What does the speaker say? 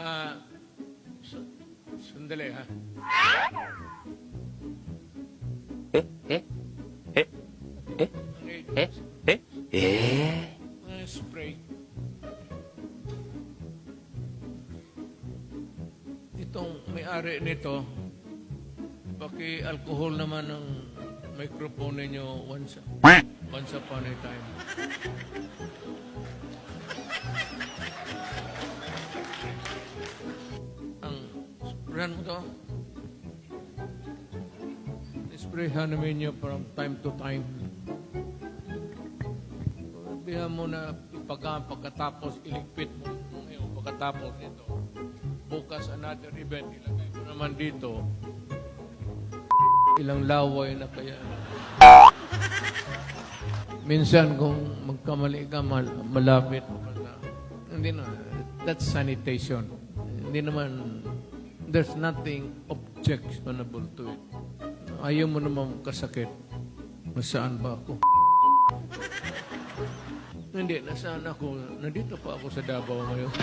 Ah, sandali ha. Eh? Eh? Eh? Eh? Eh? Eh? Eh? Spray. Itong may-ari nito, paki-alcohol naman ng microphone ninyo once upon a time. Ang sprayan mo to. Sprayhan namin nyo from time to time. Sabihan mo na pagkatapos iligpit mo ngayon, pagkatapos nito. Bukas another event, ilagay mo naman dito. Ilang laway na kaya. Minsan kung magkamali ka, malapit. Hindi na. That's sanitation. Hindi naman, there's nothing objectionable to it. Ayaw mo naman kasakit. Nasaan ba ako? Hindi, nasaan ako? Nandito pa ako sa Davao ngayon.